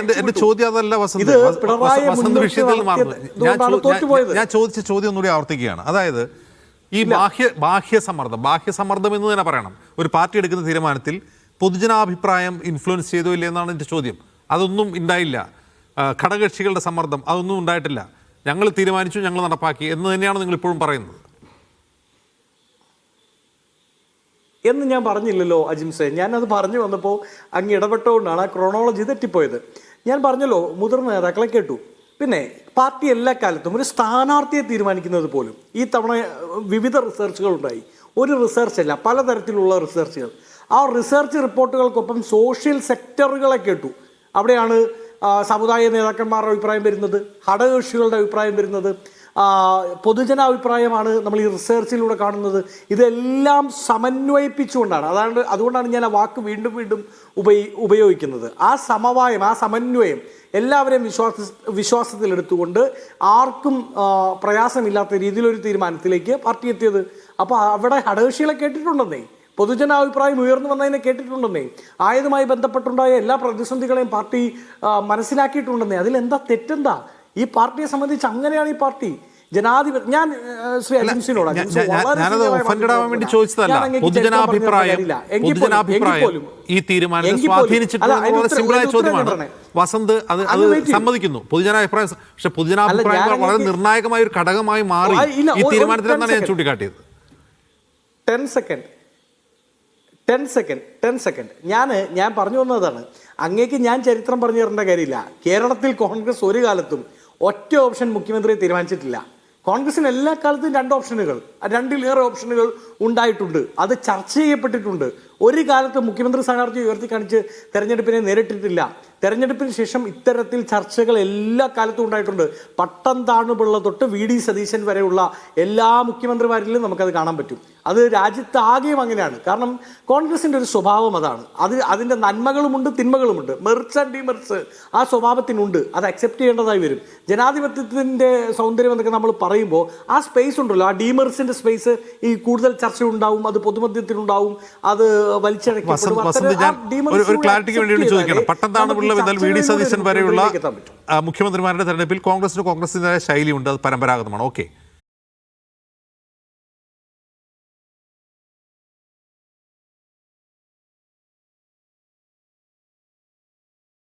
എന്റെ ചോദ്യം അതല്ല വസന്ത്. വസന്ത് വിഷയത്തിൽ ഞാൻ ചോദിച്ച ചോദ്യം ഒന്നുകൂടി ആവർത്തിക്കുകയാണ്. അതായത് ഈ ബാഹ്യസമ്മർദ്ദം എന്ന് തന്നെ പറയണം, ഒരു പാർട്ടി എടുക്കുന്ന തീരുമാനത്തിൽ പൊതുജനാഭിപ്രായം ഇൻഫ്ലുവൻസ് ചെയ്തോ ഇല്ല എന്നാണ് എൻ്റെ ചോദ്യം. അതൊന്നും ഉണ്ടായില്ല. ഘടകകക്ഷികളുടെ സമ്മർദ്ദം അതൊന്നും ഉണ്ടായിട്ടില്ല. ഞങ്ങൾ തീരുമാനിച്ചു, ഞങ്ങൾ നടപ്പാക്കി എന്ന് തന്നെയാണ് നിങ്ങൾ ഇപ്പോഴും പറയുന്നത്. എന്ന് ഞാൻ പറഞ്ഞില്ലല്ലോ അജിംസെ. ഞാനത് പറഞ്ഞു വന്നപ്പോൾ അങ്ങ് ഇടപെട്ടുകൊണ്ടാണ് ആ ക്രോണോളജി തെറ്റിപ്പോയത്. ഞാൻ പറഞ്ഞല്ലോ, മുതിർന്ന നേതാക്കളെ കേട്ടു. പിന്നെ പാർട്ടി എല്ലാ കാലത്തും ഒരു സ്ഥാനാർത്ഥിയെ തീരുമാനിക്കുന്നത് പോലും ഈ തവണ വിവിധ റിസർച്ചുകൾ ഉണ്ടായി. ഒരു റിസർച്ചല്ല, പലതരത്തിലുള്ള റിസർച്ചുകൾ. ആ റിസർച്ച് റിപ്പോർട്ടുകൾക്കൊപ്പം സോഷ്യൽ സെക്ടറുകളെ കേട്ടു. അവിടെയാണ് സമുദായ നേതാക്കന്മാരുടെ അഭിപ്രായം വരുന്നത്, ഘടകകക്ഷികളുടെ അഭിപ്രായം വരുന്നത്, പൊതുജനാഭിപ്രായമാണ് നമ്മൾ ഈ റിസർച്ചിലൂടെ കാണുന്നത്. ഇതെല്ലാം സമന്വയിപ്പിച്ചുകൊണ്ടാണ്. അതുകൊണ്ടാണ് ഞാൻ ആ വാക്ക് വീണ്ടും വീണ്ടും ഉപയോഗിക്കുന്നത്. ആ സമവായം, ആ സമന്വയം എല്ലാവരെയും വിശ്വാസത്തിലെടുത്തുകൊണ്ട് ആർക്കും പ്രയാസമില്ലാത്ത രീതിയിലൊരു തീരുമാനത്തിലേക്ക് പാർട്ടി എത്തിയത്. അപ്പോൾ അവിടെ ഘടകകക്ഷികളെ കേട്ടിട്ടുണ്ടെന്നേ, പൊതുജനാഭിപ്രായം ഉയർന്നു വന്നതിനെ കേട്ടിട്ടുണ്ടെന്നേ, ആയതുമായി ബന്ധപ്പെട്ടുണ്ടായ എല്ലാ പ്രതിസന്ധികളെയും പാർട്ടി മനസ്സിലാക്കിയിട്ടുണ്ടെന്നേ. അതിലെന്താ തെറ്റെന്താ? ഈ പാർട്ടിയെ സംബന്ധിച്ച് അങ്ങനെയാണ് ഈ പാർട്ടി ജനാധിപത്യം. ഞാൻ ശ്രീ അജിംസിനോട് ഈ തീരുമാനത്തെ സ്വാധീനിച്ചിട്ടുള്ള ചോദ്യമാണ് വസന്ത്. അത് സമ്മതിക്കുന്നു, പൊതുജനാഭിപ്രായം. പക്ഷെ പൊതുജനാഭിപ്രായം വളരെ നിർണായകമായ ഒരു ഘടകമായി മാറി ഈ തീരുമാനത്തിൽ എന്നാണ് ഞാൻ ചൂണ്ടിക്കാട്ടിയത്. 10 സെക്കൻഡ് ഞാൻ പറഞ്ഞു വന്നതാണ്. അങ്ങേക്ക് ഞാൻ ചരിത്രം പറഞ്ഞു തരേണ്ട കാര്യമില്ല. കേരളത്തിൽ കോൺഗ്രസ് ഒരു കാലത്തും ഒറ്റ ഓപ്ഷൻ മുഖ്യമന്ത്രിയെ തീരുമാനിച്ചിട്ടില്ല. കോൺഗ്രസിന് എല്ലാ കാലത്തും 2 ഓപ്ഷനുകൾ, 2-ലേറെ ഓപ്ഷനുകൾ ഉണ്ടായിട്ടുണ്ട്. അത് ചർച്ച ചെയ്യപ്പെട്ടിട്ടുണ്ട്. ഒരു കാലത്ത് മുഖ്യമന്ത്രി സ്ഥാനാർത്ഥിയെ ഉയർത്തി കാണിച്ച് തെരഞ്ഞെടുപ്പിനെ നേരിട്ടിട്ടില്ല. തെരഞ്ഞെടുപ്പിന് ശേഷം ഇത്തരത്തിൽ ചർച്ചകൾ എല്ലാ കാലത്തും ഉണ്ടായിട്ടുണ്ട്. പട്ടം താണുപിള്ള തൊട്ട് VD സതീശൻ വരെയുള്ള എല്ലാ മുഖ്യമന്ത്രിമാരിലും നമുക്കത് കാണാൻ പറ്റും. അത് രാജ്യത്താകെയും അങ്ങനെയാണ്. കാരണം കോൺഗ്രസിൻ്റെ ഒരു സ്വഭാവം അതാണ്. അതിൻ്റെ നന്മകളുമുണ്ട്, തിന്മകളുമുണ്ട്, മെറിറ്റ്സ് ആൻഡ് ഡിമെറിറ്റ്സ് ആ സ്വഭാവത്തിനുണ്ട്. അത് അക്സെപ്റ്റ് ചെയ്യേണ്ടതായി വരും. ജനാധിപത്യത്തിൻ്റെ സൗന്ദര്യം എന്നൊക്കെ നമ്മൾ പറയുമ്പോൾ ആ സ്പേസ് ഉണ്ടല്ലോ, ആ ഡിമെറിറ്റ്സിൻ്റെ സ്പേസ് ഈ കൂടുതൽ ചർച്ച ഉണ്ടാവും, അത് പൊതുമധ്യത്തിലുണ്ടാവും, അത് ഒരു ക്ലാരിറ്റിക്ക് വേണ്ടി ചോദിക്കണം. പട്ടംതാണുപിള്ള മുതൽ VD സതീശൻ വരെയുള്ള മുഖ്യമന്ത്രിമാരുടെ തെരഞ്ഞെടുപ്പിൽ കോൺഗ്രസിൻ്റെതായ ശൈലിയുണ്ട്, അത് പരമ്പരാഗതമാണ്. ഓക്കെ,